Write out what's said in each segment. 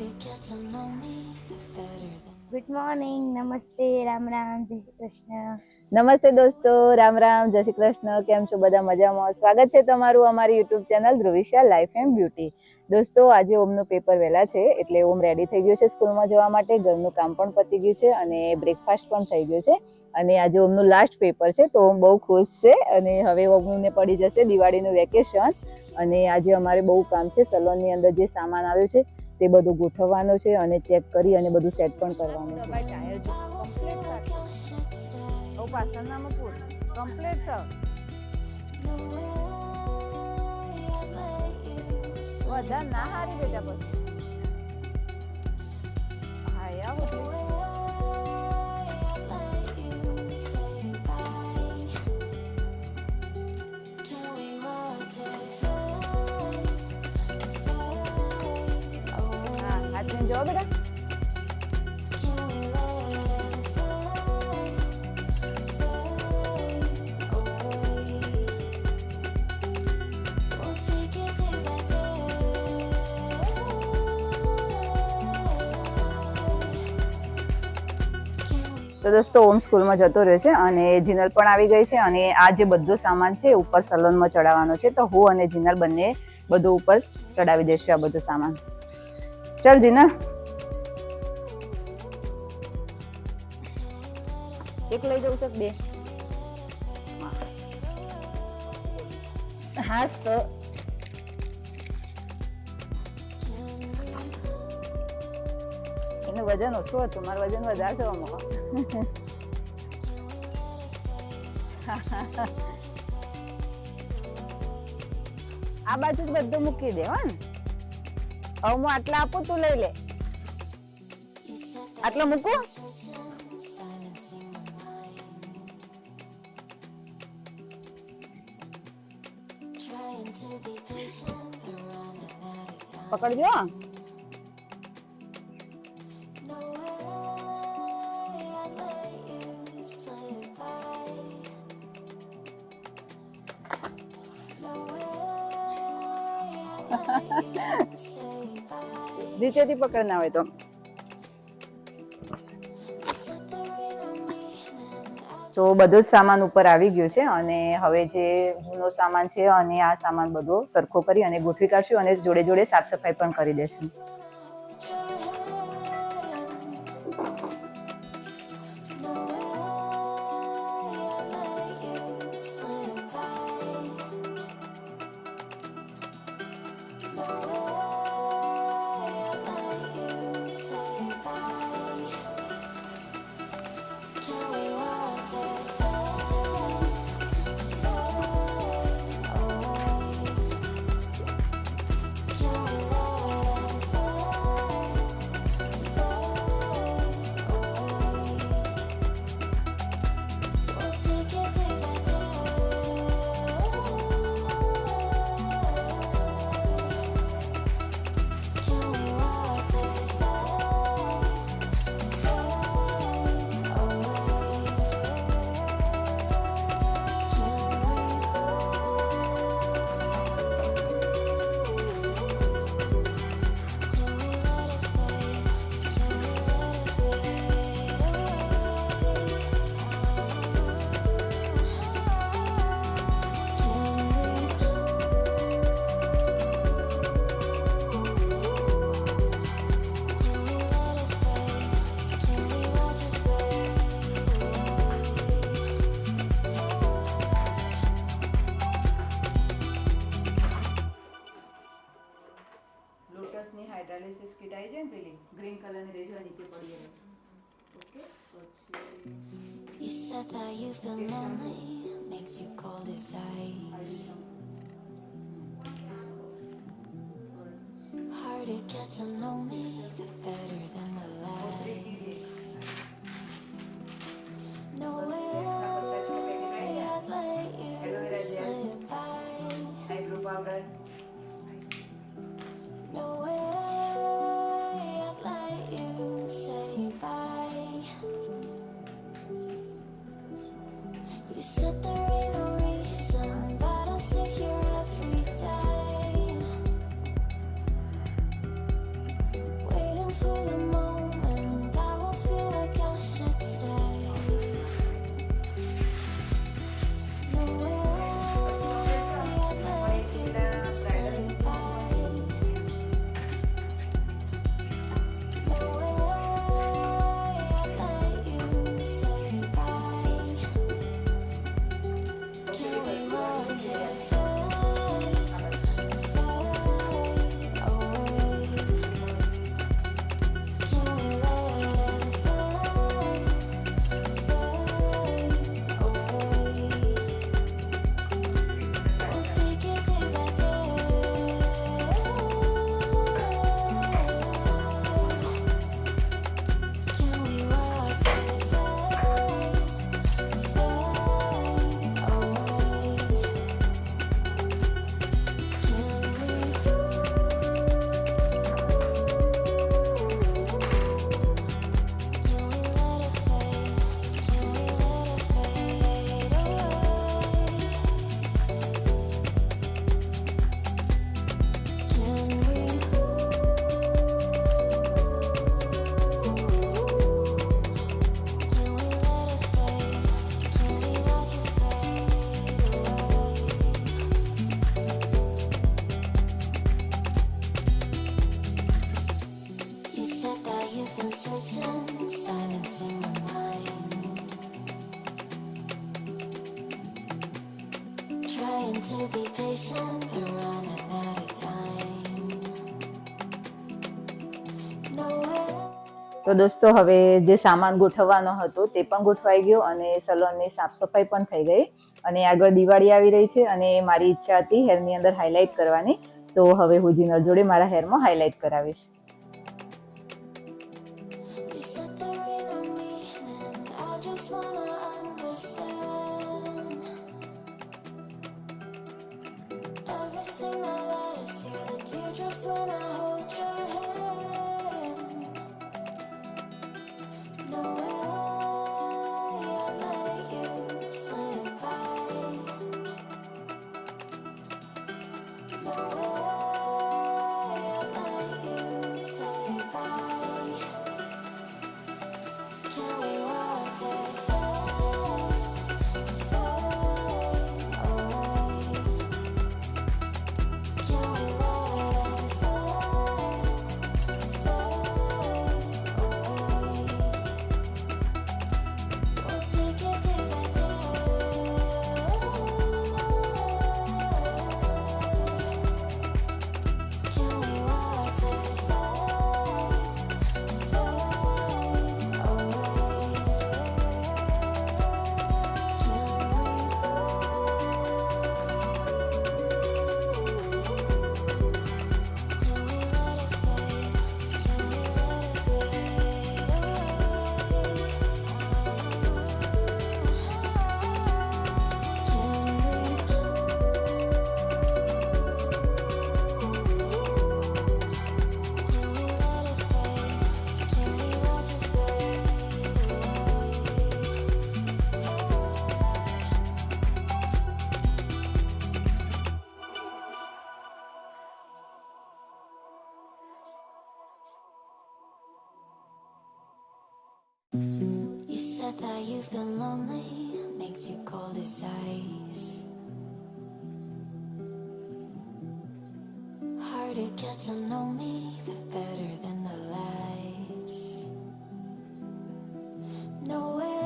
Good morning, નમસ્તે, રામ રામ, જય શ્રી કૃષ્ણ. નમસ્તે દોસ્તો, રામ રામ, જય શ્રી કૃષ્ણ. કેમ છો બધા? મજામાં? સ્વાગત છે તમારું અમારી YouTube channel Dhruvisha life and beauty. દોસ્તો, આજે ઓમનું પેપર વહેલા છે એટલે ઓમ રેડી થઈ ગયો છે સ્કૂલમાં જવા માટે. ઘરનું કામ પણ પતી ગયું છે અને બ્રેકફાસ્ટ પણ થઈ ગયો છે. અને આજે ઓમનું લાસ્ટ પેપર છે તો ઓમ બહુ ખુશ છે. અને હવે ઓમને પડી જશે દિવાળીનું વેકેશન. અને આજે અમારે બહુ કામ છે. સલોનની અંદર જે સામાન આવ્યો છે તે બધું ગોઠવવાનો છે અને ચેક કરી અને બધું સેટ પણ કરવાનું છે. વધારે ના હારી બેટા પછી. હા યાર હાથમાં જો બેટા. તો દોસ્તો ઓમ સ્કૂલમાં જતો રહ્યો છે અને જીનલ પણ આવી ગઈ છે અને આ જે બધો સામાન છે ઉપર સલોનમાં ચડાવવાનો છે. તો હું અને જીનલ બંને બધું ઉપર ચડાવી દઈશું આ બધું સામાન. ચાલ જીનલ. એક લઈ જવું છે બે? હા તો એનું વજન ઓછું હતું, મારું વજન વધારે છે આમાં. આ બાજુ જ બધું મૂકી દે. હા, હવે હું આટલા આપું, તું લઈ લે. આટલો મૂકું? પકડજો. નીચેથી પકડ ના હોય તો. તો બધો જ સામાન ઉપર આવી ગયો છે અને હવે જે જૂનો સામાન છે અને આ સામાન બધો સરખો કરી અને ગોઠવી કાઢશું અને જોડે જોડે સાફ સફાઈ પણ કરી દેશું. લોટસની હાઇડ્રોલિસિસ કિટ આવી છે ને પેલી ગ્રીન કલરની રેજો નીચે પડી રહે. Okay. You said that you feel lonely, makes you cold as ice. Hard to get to know me, but better than the lies. No way I'd let you slip by. Eyebrow powder. No way I'd let you say bye. You said there ain't no reason, but I'll sit here every day, waiting patient, they're running out of time. Nowhere. તો દોસ્તો હવે જે સામાન ગોઠવવાનો હતો તે પણ ગોઠવાઈ ગયો અને સલોનની સાફ સફાઈ પણ થઈ ગઈ અને આગળ દિવાળી આવી રહી છે અને મારી ઈચ્છા હતી હેરની અંદર હાઇલાઇટ કરવાની, તો હવે હું જીનર જોડે મારા હેરમાં હાઇલાઇટ કરાવીશ. You said there ain't no meaning, I just wanna understand everything that led us here, the teardrops when I hold your hand. No way I'd let you slip by. No way I'd let you say bye. Can we watch it fade, fade away? Can we let it fade, fade away? We'll take it day by day. Can we watch it fade, fade away? You said that you've been lonely, makes you cold as ice. Hard to get to know me, but better than the lies. No way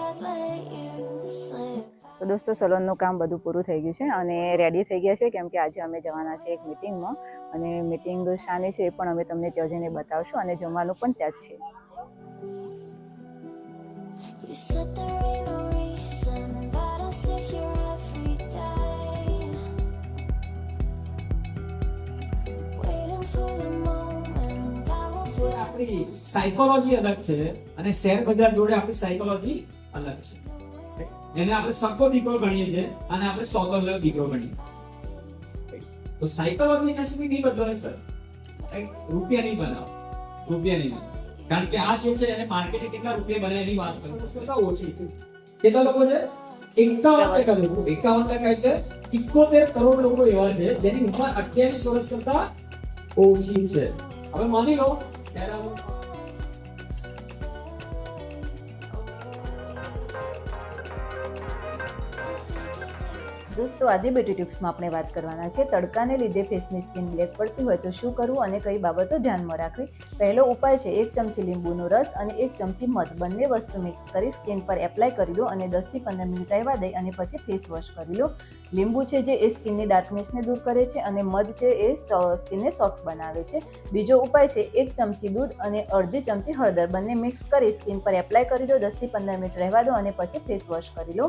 I'd let you slip. તો દોસ્તો સલોનનું કામ બધું પૂરું થઈ ગયું છે અને ready થઈ ગયા છે, કેમ કે આજે અમે જવાના છે એક મિટિંગમાં અને મિટિંગ શાની છે એ પણ અમે તમને ત્યાં જઈને બતાવશું અને જમવાનું પણ ત્યાં જ છે. You said there ain't no reason, but I'll sit here every day, waiting for the moment I won't feel. આપણી સાયકોલોજી અલગ છે અને શેર બજાર જોડે આપણી સાયકોલોજી અલગ છે. એને આપણે સખો દીકરો ગણીએ છીએ અને આપણે સોગંદનો દીકરો ગણીએ છીએ. તો સાયકોલોજી નસીબી નહીં બદલાય સર, રૂપિયા નહીં બનાવો, રૂપિયા નહીં બનાવો. કારણ કે આ જે છે એને માર્કેટે કેટલા રૂપિયા બને એની વાત કરતા ઓછી. કેટલા લોકો છે? 51% લોકો. 51% એટલે 71 કરોડ લોકો એવા છે જેની ઉંમર 28 વર્ષ કરતા ઓછી છે. હવે માની લો ત્યારે દોસ્તો આજે બ્યુટી ટિપ્સમાં આપણે વાત કરવાના છે તડકાને લીધે ફેસની સ્કિન બ્લેક પડતી હોય તો શું કરવું અને કઈ બાબતો ધ્યાનમાં રાખવી. પહેલો ઉપાય છે 1 ચમચી લીંબુનો રસ અને 1 ચમચી મધ, બંને વસ્તુ મિક્સ કરી સ્કિન પર એપ્લાય કરી દો અને 10 થી 15 મિનિટ રહેવા દઈ અને પછી ફેસ વોશ કરી લો. લીંબુ છે જે એ સ્કિનની ડાર્કનેસને દૂર કરે છે અને મધ છે એ સ્કિનને સોફ્ટ બનાવે છે. બીજો ઉપાય છે 1 ચમચી દૂધ અને અડધી ચમચી હળદર, બંને મિક્સ કરી સ્કિન પર એપ્લાય કરી દો, 10 થી 15 મિનિટ રહેવા દો અને પછી ફેસ વોશ કરી લો.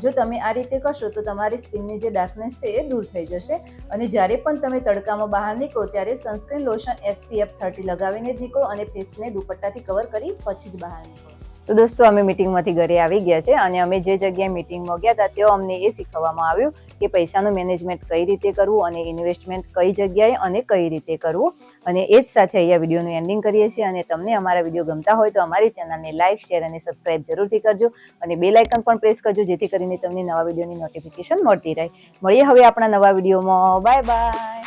જો તમે આ રીતે કરશો તો તમારી સ્કિનની જે ડાર્કનેસ છે એ દૂર થઈ જશે. અને જ્યારે પણ તમે તડકામાં બહાર નીકળો ત્યારે સનસ્ક્રીન લોશન SPF 30 લગાવીને જ નીકળો અને ફેસને દુપટ્ટાથી કવર કરી પછી જ બહાર નીકળો. તો દોસ્તો અમે મિટિંગમાંથી ઘરે આવી ગયા છે અને અમે જે જગ્યાએ મિટિંગમાં ગયા હતા ત્યાં અમને એ શીખવવામાં આવ્યું કે પૈસાનું મેનેજમેન્ટ કઈ રીતે કરવું અને ઇન્વેસ્ટમેન્ટ કઈ જગ્યાએ અને કઈ રીતે કરવું. અને એ જ સાથે અહીંયા વિડીયોનું એન્ડિંગ કરીએ છીએ અને તમને અમારા વિડીયો ગમતા હોય તો અમારી ચેનલને લાઇક, શેર અને સબસ્ક્રાઇબ જરૂરથી કરજો અને બેલ આઇકન પણ પ્રેસ કરજો જેથી કરીને તમને નવા વિડીયોની નોટિફિકેશન મળતી રહે. મળીએ હવે આપણા નવા વિડીયોમાં. Bye bye.